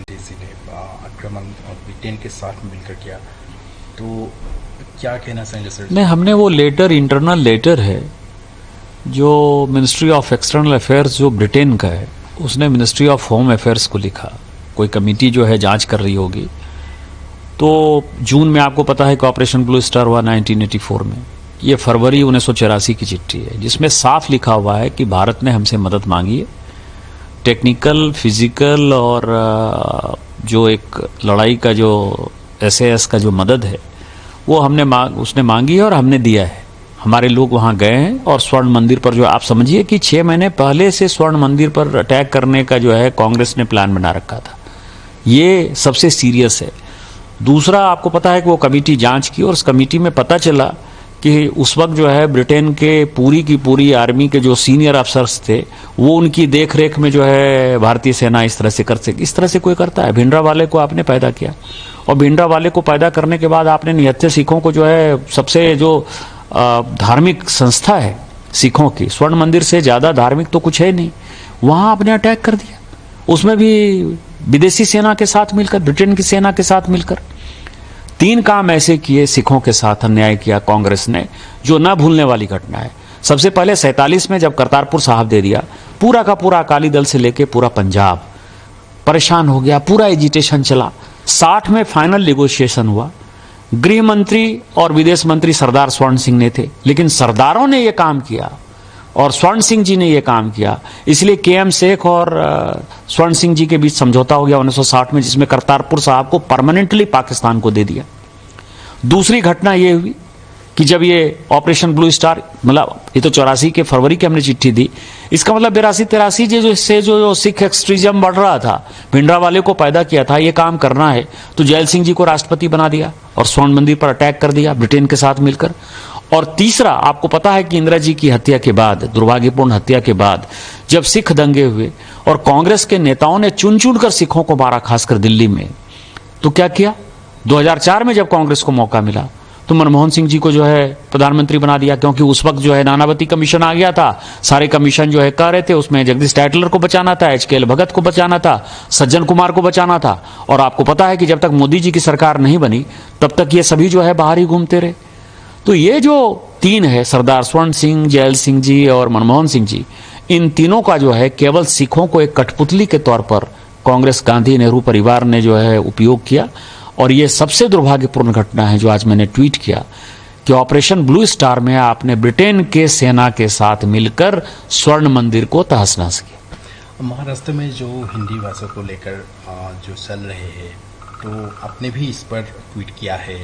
विदेशी ने आक्रमण ब्रिटेन के साथ मिलकर किया, तो क्या कहना चाहेंगे सर? नहीं, हमने वो लेटर, इंटरनल लेटर है जो मिनिस्ट्री ऑफ एक्सटर्नल अफेयर्स जो ब्रिटेन का है, उसने मिनिस्ट्री ऑफ होम अफेयर्स को लिखा। कोई कमेटी जो है जांच कर रही होगी। तो जून में आपको पता है कि ऑपरेशन ब्लू स्टार हुआ 1984 में। ये फरवरी 1984 की चिट्ठी है जिसमें साफ लिखा हुआ है कि भारत ने हमसे मदद मांगी है, टेक्निकल, फिजिकल और जो एक लड़ाई का जो SAS का जो मदद है वो उसने मांगी है और हमने दिया है। हमारे लोग वहाँ गए हैं और स्वर्ण मंदिर पर जो आप समझिए कि 6 महीने पहले से स्वर्ण मंदिर पर अटैक करने का जो है कांग्रेस ने प्लान बना रखा था। ये सबसे सीरियस है। दूसरा, आपको पता है कि वो कमेटी जांच की और उस कमेटी में पता चला कि उस वक्त जो है ब्रिटेन के पूरी की पूरी आर्मी के जो सीनियर अफसर्स थे वो उनकी देख रेख में जो है भारतीय सेना इस तरह से कोई करता है। भिंडरावाले को आपने पैदा किया और भिंडरावाले को पैदा करने के बाद आपने निहत्थे सिखों को जो है सबसे जो धार्मिक संस्था है सिखों की, स्वर्ण मंदिर से ज्यादा धार्मिक तो कुछ है नहीं, वहां आपने अटैक कर दिया। उसमें भी विदेशी सेना के साथ मिलकर, ब्रिटेन की सेना के साथ मिलकर 3 काम ऐसे किए सिखों के साथ अन्याय किया कांग्रेस ने, जो न भूलने वाली घटना है। सबसे पहले 47 में जब करतारपुर साहब दे दिया, पूरा का पूरा अकाली दल से लेके पूरा पंजाब परेशान हो गया, पूरा एजिटेशन चला। 60 में फाइनल नेगोशिएशन हुआ। गृह मंत्री और विदेश मंत्री सरदार स्वर्ण सिंह ने थे, लेकिन सरदारों ने यह काम किया और स्वर्ण सिंह जी ने यह काम किया, इसलिए KM शेख और स्वर्ण सिंह जी के बीच समझौता हो गया 1960 में, जिसमें करतारपुर साहब को परमानेंटली पाकिस्तान को दे दिया। दूसरी घटना यह हुई कि जब ये ऑपरेशन ब्लू स्टार, मतलब ये तो 84 के फरवरी की हमने चिट्ठी दी, इसका मतलब 82-83 से जो सिख एक्सट्रीजम बढ़ रहा था, भिंडरावाले को पैदा किया था ये काम करना है, तो जैल सिंह जी को राष्ट्रपति बना दिया और स्वर्ण मंदिर पर अटैक कर दिया ब्रिटेन के साथ मिलकर। और तीसरा, आपको पता है कि इंदिरा जी की हत्या के बाद, दुर्भाग्यपूर्ण हत्या के बाद, जब सिख दंगे हुए और कांग्रेस के नेताओं ने चुन चुन कर सिखों को मारा, खासकर दिल्ली में, तो क्या किया? 2004 में जब कांग्रेस को मौका मिला तो मनमोहन सिंह जी को जो है प्रधानमंत्री बना दिया, क्योंकि उस वक्त जो है नानावती कमीशन आ गया था। सारे कमीशन जो है कह रहे थे उसमें जगदीश टाइटलर को बचाना था, HKL भगत को बचाना था, सज्जन कुमार को बचाना था। और आपको पता है कि जब तक मोदी जी की सरकार नहीं बनी तब तक ये सभी जो है बाहर ही घूमते रहे। तो ये जो 3 है, सरदार स्वर्ण सिंह, जैल सिंह जी और मनमोहन सिंह जी, इन तीनों का जो है केवल सिखों को एक कठपुतली के तौर पर कांग्रेस, गांधी, नेहरू परिवार ने जो है उपयोग किया। और ये सबसे दुर्भाग्यपूर्ण घटना है जो आज मैंने ट्वीट किया कि ऑपरेशन ब्लू स्टार में आपने ब्रिटेन के सेना के साथ मिलकर स्वर्ण मंदिर को तहस नहस किया। महाराष्ट्र में जो हिंदी भाषा को लेकर जो चल रहे हैं, तो आपने भी इस पर ट्वीट किया है,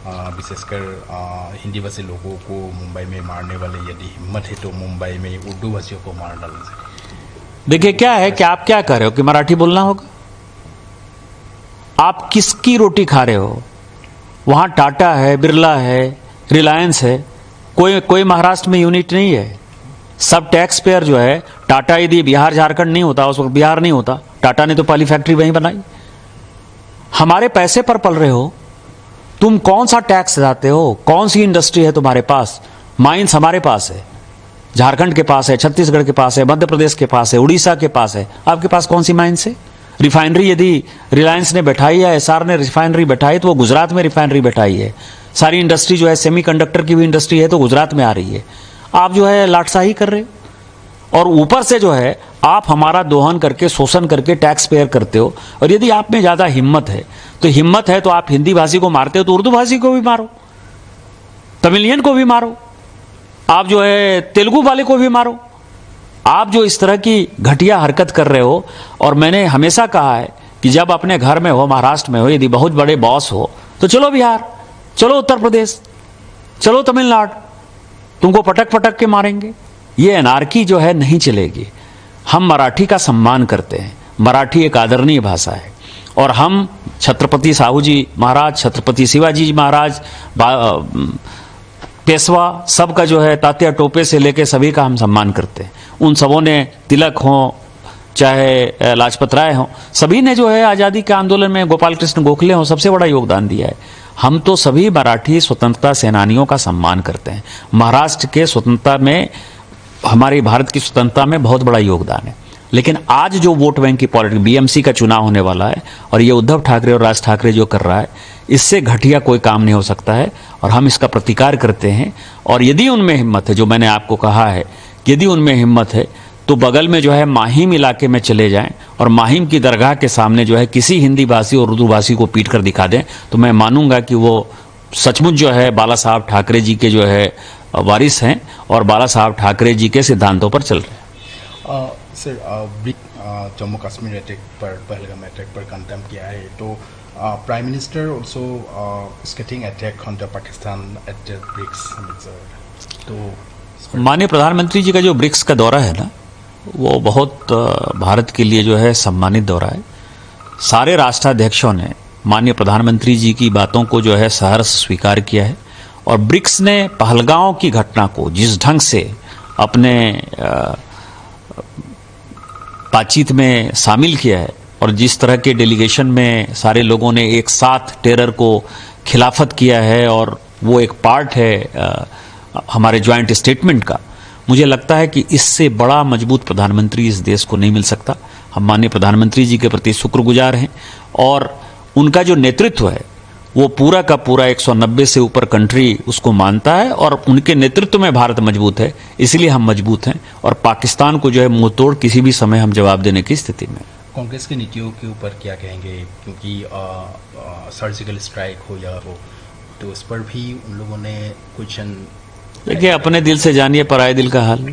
विशेषकर हिंदी भाषी लोगों को मुंबई में मारने वाले यदि हिम्मत है तो मुंबई में उर्दू भाषियों को मार डालना चाहिए। देखिए क्या है कि आप क्या कर रहे हो कि मराठी बोलना होगा? आप किसकी रोटी खा रहे हो? वहां टाटा है, बिरला है, रिलायंस है, कोई महाराष्ट्र में यूनिट नहीं है। सब टैक्स पेयर जो है, टाटा यदि बिहार झारखंड नहीं होता, उस वक्त बिहार नहीं होता, टाटा ने तो पहली फैक्ट्री वहीं बनाई। हमारे पैसे पर पल रहे हो तुम। कौन सा टैक्स देते हो? कौन सी इंडस्ट्री है तुम्हारे पास? माइंस हमारे पास है, झारखंड के पास है, छत्तीसगढ़ के पास है, मध्य प्रदेश के पास है, उड़ीसा के पास है। आपके पास कौन सी माइंस है? रिफाइनरी यदि रिलायंस ने बैठाई या SR ने रिफाइनरी बैठाई तो वो गुजरात में रिफाइनरी बैठाई है। सारी इंडस्ट्री जो है, सेमीकंडक्टर की भी इंडस्ट्री है तो गुजरात में आ रही है। आप जो है लाटसाही कर रहे हो और ऊपर से जो है आप हमारा दोहन करके, शोषण करके टैक्स पेयर करते हो। और यदि आप में ज्यादा हिम्मत है तो आप हिंदी भाषी को मारते हो तो उर्दू भाषी को भी मारो, तमिलियन को भी मारो, आप जो है तेलुगु वाले को भी मारो। आप जो इस तरह की घटिया हरकत कर रहे हो, और मैंने हमेशा कहा है कि जब अपने घर में हो, महाराष्ट्र में हो, यदि बहुत बड़े बॉस हो तो चलो बिहार, चलो उत्तर प्रदेश, चलो तमिलनाडु, तुमको पटक पटक के मारेंगे। ये अनार्की जो है नहीं चलेगी। हम मराठी का सम्मान करते हैं, मराठी एक आदरणीय भाषा है और हम छत्रपति साहू जी महाराज, छत्रपति शिवाजी जी महाराज, पेशवा, सबका जो है तात्या टोपे से लेके सभी का हम सम्मान करते हैं। उन सबों ने, तिलक हो चाहे लाजपत राय हो, सभी ने जो है आज़ादी के आंदोलन में, गोपाल कृष्ण गोखले हो, सबसे बड़ा योगदान दिया है। हम तो सभी मराठी स्वतंत्रता सेनानियों का सम्मान करते हैं। महाराष्ट्र के स्वतंत्रता में, हमारी भारत की स्वतंत्रता में बहुत बड़ा योगदान है। लेकिन आज जो वोट बैंक की पॉलिटिक्स, बीएमसी का चुनाव होने वाला है और ये उद्धव ठाकरे और राज ठाकरे जो कर रहा है, इससे घटिया कोई काम नहीं हो सकता है और हम इसका प्रतिकार करते हैं। और यदि उनमें हिम्मत है, जो मैंने आपको कहा है, यदि उनमें हिम्मत है तो बगल में जो है माहिम इलाके में चले जाएं और माहिम की दरगाह के सामने जो है किसी हिंदी भाषी और उर्दू भाषी को पीट कर दिखा दें, तो मैं मानूंगा कि वो सचमुच जो है बाला साहब ठाकरे जी के जो है वारिस हैं और बाला साहब ठाकरे जी के सिद्धांतों पर चल रहे हैं। सर, जम्मू कश्मीर अटैक पर, पहलगाम अटैक पर कंडेम किया है, तो prime minister also stating attack on the Pakistan at the BRICS. तो माननीय प्रधानमंत्री जी का जो ब्रिक्स का दौरा है ना, वो बहुत भारत के लिए जो है सम्मानित दौरा है। सारे राष्ट्राध्यक्षों ने माननीय प्रधानमंत्री जी की बातों को जो है सहर्ष स्वीकार किया है और ब्रिक्स ने पहलगांव की घटना को जिस ढंग से अपने बातचीत में शामिल किया है और जिस तरह के डेलीगेशन में सारे लोगों ने एक साथ टेरर को खिलाफत किया है और वो एक पार्ट है हमारे ज्वाइंट स्टेटमेंट का, मुझे लगता है कि इससे बड़ा मजबूत प्रधानमंत्री इस देश को नहीं मिल सकता। हम माननीय प्रधानमंत्री जी के प्रति शुक्रगुजार हैं और उनका जो नेतृत्व है वो पूरा का पूरा 190 से ऊपर कंट्री उसको मानता है और उनके नेतृत्व में भारत मजबूत है, इसलिए हम मजबूत हैं और पाकिस्तान को जो है मुंह तोड़ किसी भी समय हम जवाब देने की स्थिति में। कांग्रेस की नीतियों के ऊपर क्या कहेंगे, क्योंकि सर्जिकल स्ट्राइक हो या हो, तो उस पर भी उन लोगों ने क्वेश्चन। देखिए, अपने दिल से जानिए पराये दिल का हाल।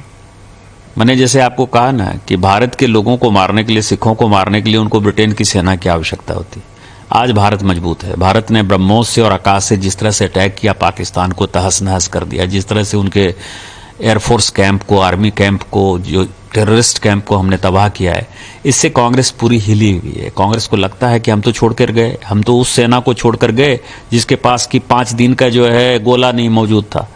मैंने जैसे आपको कहा ना कि भारत के लोगों को मारने के लिए, सिखों को मारने के लिए उनको ब्रिटेन की सेना की आवश्यकता होती। आज भारत मजबूत है। भारत ने ब्रह्मोस से और आकाश से जिस तरह से अटैक किया, पाकिस्तान को तहस नहस कर दिया, जिस तरह से उनके एयरफोर्स कैंप को, आर्मी कैंप को, जो टेररिस्ट कैंप को हमने तबाह किया है, इससे कांग्रेस पूरी हिली हुई है। कांग्रेस को लगता है कि हम तो छोड़ कर गए, हम तो उस सेना को छोड़ कर गए जिसके पास की 5 दिन का जो है गोला नहीं मौजूद था,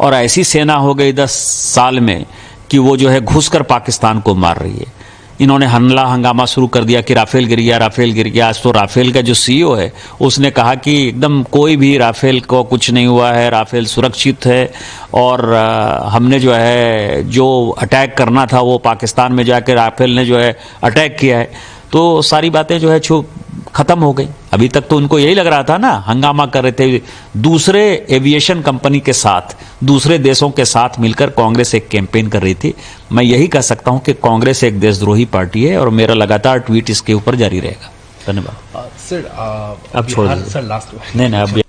और ऐसी सेना हो गई 10 साल में कि वो जो है घुस कर पाकिस्तान को मार रही है। इन्होंने हमला हंगामा शुरू कर दिया कि राफेल गिर गया, राफेल गिर गया। आज तो राफेल का जो सीईओ है उसने कहा कि एकदम कोई भी राफेल को कुछ नहीं हुआ है, राफेल सुरक्षित है और हमने जो है जो अटैक करना था वो पाकिस्तान में जाकर राफेल ने जो है अटैक किया है। तो सारी बातें जो है खत्म हो गई। अभी तक तो उनको यही लग रहा था ना, हंगामा कर रहे थे। दूसरे एविएशन कंपनी के साथ, दूसरे देशों के साथ मिलकर कांग्रेस एक कैंपेन कर रही थी। मैं यही कह सकता हूं कि कांग्रेस एक देशद्रोही पार्टी है और मेरा लगातार ट्वीट इसके ऊपर जारी रहेगा। धन्यवाद। सर, अब छोड़ दीजिए। सर लास्ट नहीं, अब